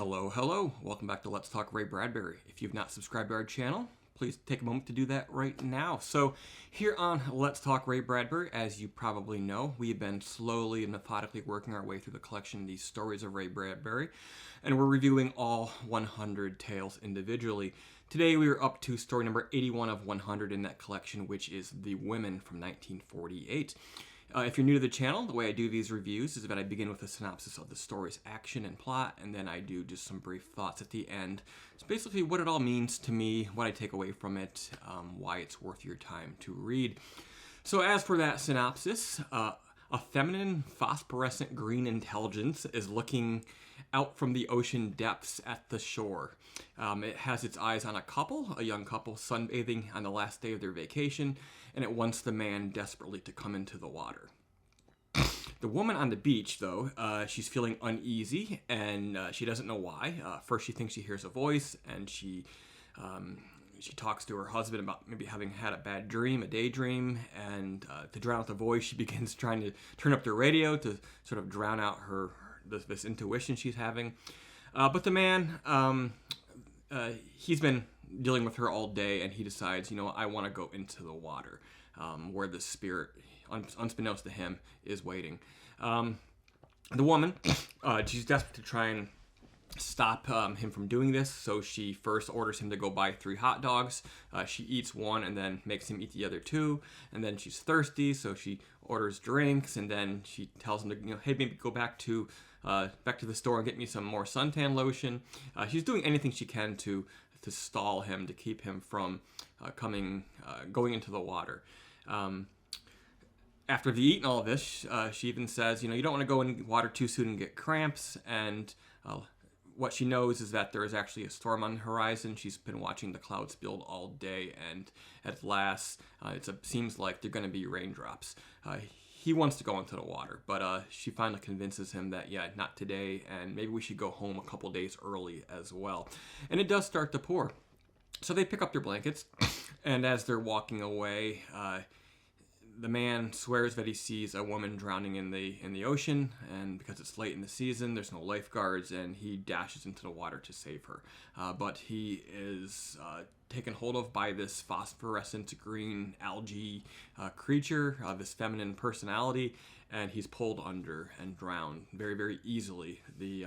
Hello. Welcome back to Let's Talk Ray Bradbury. If you've not subscribed to our channel, please take a moment to do that right now. So here on Let's Talk Ray Bradbury, as you probably know, we've been slowly and methodically working our way through the collection of these stories of Ray Bradbury, and we're reviewing all 100 tales individually. Today we are up to story number 81 of 100 in that collection, which is The Women from 1948. If you're new to the channel, the way I do these reviews is that I begin with a synopsis of the story's action and plot, and then I do just some brief thoughts at the end. It's basically what it all means to me, what I take away from it, why it's worth your time to read. So as for that synopsis, a feminine phosphorescent green intelligence is looking out from the ocean depths at the shore. It has its eyes on a young couple sunbathing on the last day of their vacation, and it wants the man desperately to come into the water. The woman on the beach, though, she's feeling uneasy, and she doesn't know why. First, she thinks she hears a voice, and she talks to her husband about maybe having had a bad dream, a daydream, and to drown out the voice, she begins trying to turn up the radio to sort of drown out this intuition she's having. But the man, he's been dealing with her all day, and he decides, I want to go into the water, where the spirit, unbeknownst to him, is waiting. The woman, she's desperate to try and stop him from doing this, so she first orders him to go buy 3 hot dogs. She eats one and then makes him eat the other 2, and then she's thirsty, so she orders drinks, and then she tells him to, hey, maybe go back to the store and get me some more suntan lotion. She's doing anything she can to stall him, to keep him from going into the water. After they've eaten all of this, she even says, you don't want to go in water too soon and get cramps, and what she knows is that there is actually a storm on the horizon. She's been watching the clouds build all day, and at last, it seems like they're going to be raindrops. He wants to go into the water, but she finally convinces him that, not today, and maybe we should go home a couple days early as well. And it does start to pour. So they pick up their blankets, and as they're walking away, the man swears that he sees a woman drowning in the ocean, and because it's late in the season, there's no lifeguards, and he dashes into the water to save her. But he is taken hold of by this phosphorescent green algae creature, this feminine personality, and he's pulled under and drowned very, very easily. The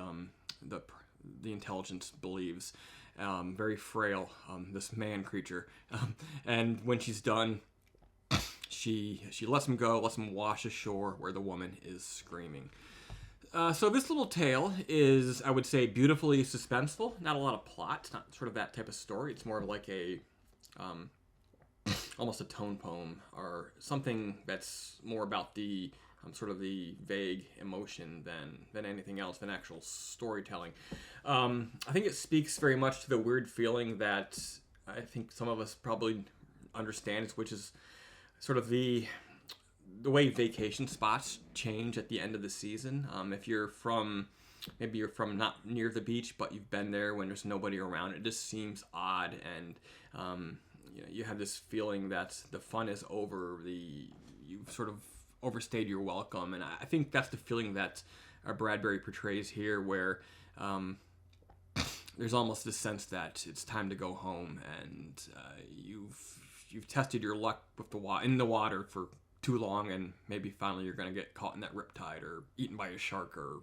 intelligence believes. Very frail, this man creature. And when she's done, she lets him go, lets him wash ashore where the woman is screaming. So this little tale is, I would say, beautifully suspenseful. Not a lot of plot. It's not sort of that type of story. It's more of like almost a tone poem, or something that's more about the sort of the vague emotion than anything else, than actual storytelling. I think it speaks very much to the weird feeling that I think some of us probably understand, which is sort of the way vacation spots change at the end of the season. If maybe you're from not near the beach, but you've been there when there's nobody around, it just seems odd, and you have this feeling that the fun is over, you've sort of overstayed your welcome, and I think that's the feeling that Bradbury portrays here, where there's almost this sense that it's time to go home, and you've tested your luck with in the water for too long, and maybe finally you're going to get caught in that riptide, or eaten by a shark, or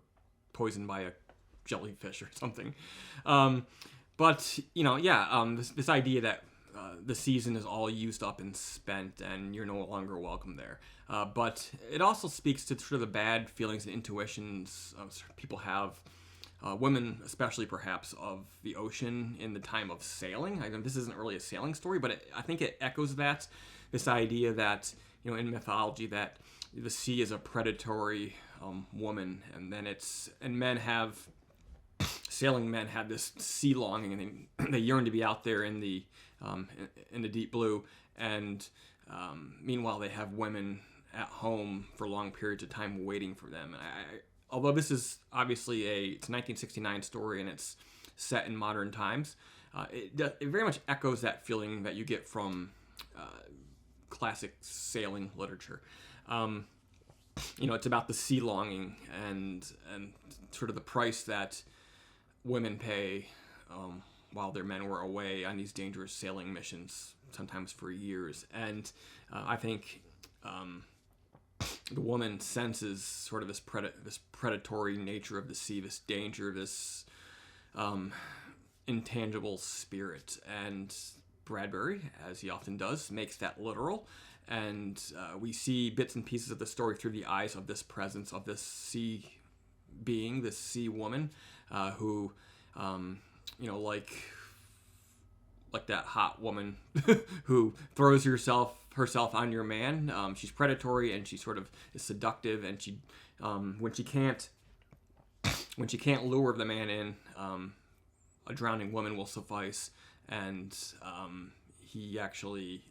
poisoned by a jellyfish or something. This idea that the season is all used up and spent, and you're no longer welcome there. But it also speaks to sort of the bad feelings and intuitions people have, women especially perhaps, of the ocean in the time of sailing. I know this isn't really a sailing story, but I think it echoes this idea that, in mythology, that the sea is a predatory woman, and sailing men have this sea longing, and they yearn to be out there in the deep blue, and meanwhile they have women at home for long periods of time waiting for them. Although this is obviously it's a 1969 story and it's set in modern times, it very much echoes that feeling that you get from classic sailing literature. It's about the sea longing and sort of the price that women pay while their men were away on these dangerous sailing missions, sometimes for years. And I think the woman senses sort of this predatory nature of the sea, this danger, this intangible spirit. And Bradbury, as he often does, makes that literal. And we see bits and pieces of the story through the eyes of this presence, of this sea being, this sea woman, who, like that hot woman who throws herself on your man. She's predatory, and she sort of is seductive, and she, when she can't lure the man in, a drowning woman will suffice, and he actually,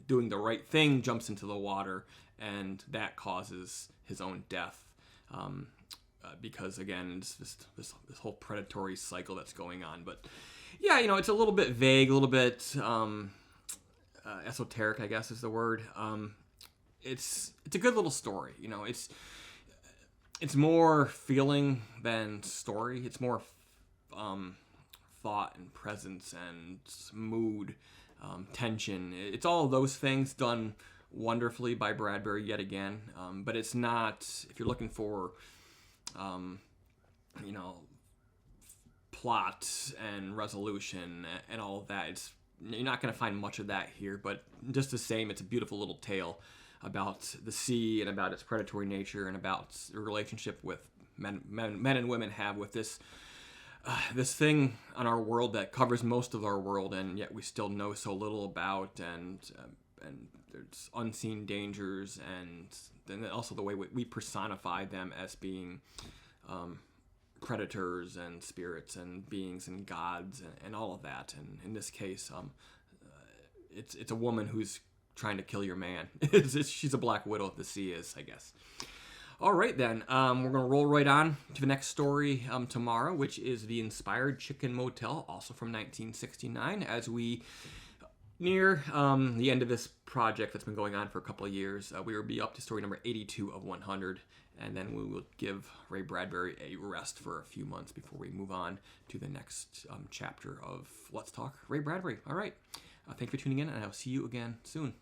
doing the right thing, jumps into the water, and that causes his own death. Because again, it's this whole predatory cycle that's going on. But yeah, it's a little bit vague, a little bit esoteric, I guess is the word. It's a good little story. It's more feeling than story. It's more thought and presence and mood, tension. It's all of those things done wonderfully by Bradbury yet again. But it's not, if you're looking for plot and resolution and all of that, you're not going to find much of that here. But just the same, it's a beautiful little tale about the sea and about its predatory nature and about the relationship with men and women have with this thing on our world that covers most of our world, and yet we still know so little about, and there's unseen dangers, and then also the way we personify them as being predators and spirits and beings and gods and all of that. And in this case, it's a woman who's trying to kill your man. She's a black widow of the sea is, I guess. All right, then. We're going to roll right on to the next story tomorrow, which is The Inspired Chicken Motel, also from 1969, as we near the end of this project that's been going on for a couple of years. We will be up to story number 82 of 100, and then we will give Ray Bradbury a rest for a few months before we move on to the next chapter of Let's Talk Ray Bradbury. All right. Thank you for tuning in, and I'll see you again soon.